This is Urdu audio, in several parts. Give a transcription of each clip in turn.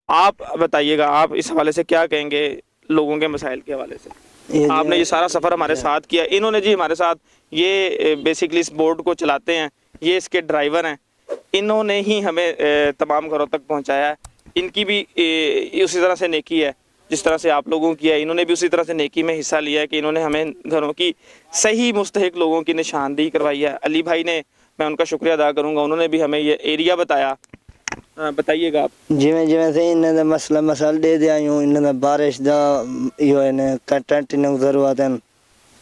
آپ بتائیے گا، آپ اس حوالے سے کیا کہیں گے لوگوں کے مسائل کے حوالے سے؟ آپ نے یہ سارا سفر ہمارے ساتھ کیا، انہوں نے جی ہمارے ساتھ، یہ بیسکلی اس بورڈ کو چلاتے ہیں، یہ اس کے ڈرائیور ہیں، انہوں نے ہی ہمیں تمام گھروں تک پہنچایا ہے۔ ان کی بھی اسی طرح سے نیکی ہے جس طرح سے آپ لوگوں کی ہے، انہوں نے بھی اسی طرح سے نیکی میں حصہ لیا ہے کہ انہوں نے ہمیں گھروں کی صحیح مستحق لوگوں کی نشاندہی کروائی ہے۔ علی بھائی نے، میں ان کا شکریہ ادا کروں گا، انہوں نے بھی ہمیں یہ ایریا بتایا۔ بتائیے گا آپ۔ جویں سے انہاں دا مسئلہ دے دیا یوں انہاں دا بارش دا یہ ہے نے کنٹینٹ نے ضرورت ہے،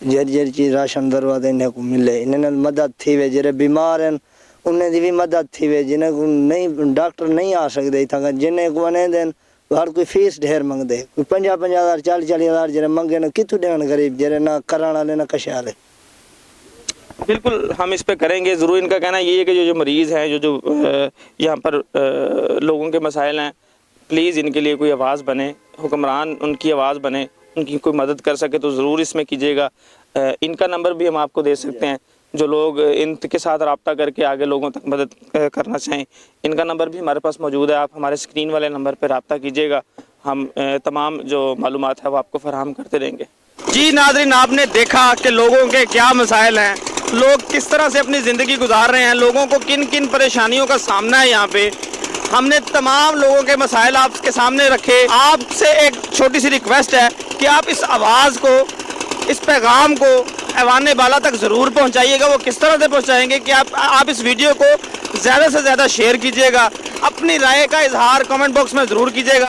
جڑی چیز راشن ضرورت ہے انہیں کو ملے، انہیں مدد تھی وے، جڑے بیمار ہیں انہیں دی بھی مدد تھی وے، جنہیں کو نہیں ڈاکٹر نہیں آ سکتے تھا، جنہیں کو انہیں دین ہر کوئی فیس ڈھیر منگ دے، کوئی 50,000 40,000 جڑے منگے نہ کتوں دین غریب، جڑے نہ کران والے نہ کشے والے۔ بالکل ہم اس پہ کریں گے ضرور۔ ان کا کہنا یہ ہے کہ جو مریض ہیں، جو یہاں پر لوگوں کے مسائل ہیں، پلیز ان کے لیے کوئی آواز بنے، حکمران ان کی آواز بنے، ان کی کوئی مدد کر سکے تو ضرور اس میں کیجیے گا۔ ان کا نمبر بھی ہم آپ کو دے سکتے ہیں، جو لوگ ان کے ساتھ رابطہ کر کے آگے لوگوں تک مدد کرنا چاہیں، ان کا نمبر بھی ہمارے پاس موجود ہے۔ آپ ہمارے اسکرین والے نمبر پہ رابطہ کیجیے گا، ہم تمام جو معلومات ہے وہ آپ کو فراہم کرتے رہیں گے۔ جی ناظرین، آپ نے دیکھا کہ لوگوں کے کیا مسائل ہیں، لوگ کس طرح سے اپنی زندگی گزار رہے ہیں، لوگوں کو کن کن پریشانیوں کا سامنا ہے۔ یہاں پہ ہم نے تمام لوگوں کے مسائل آپ کے سامنے رکھے۔ آپ سے ایک چھوٹی سی ریکویسٹ ہے کہ آپ اس آواز کو، اس پیغام کو ایوان بالا تک ضرور پہنچائیے گا۔ وہ کس طرح سے پہنچائیں گے کہ آپ اس ویڈیو کو زیادہ سے زیادہ شیئر کیجیے گا، اپنی رائے کا اظہار کمنٹ باکس میں ضرور کیجیے گا۔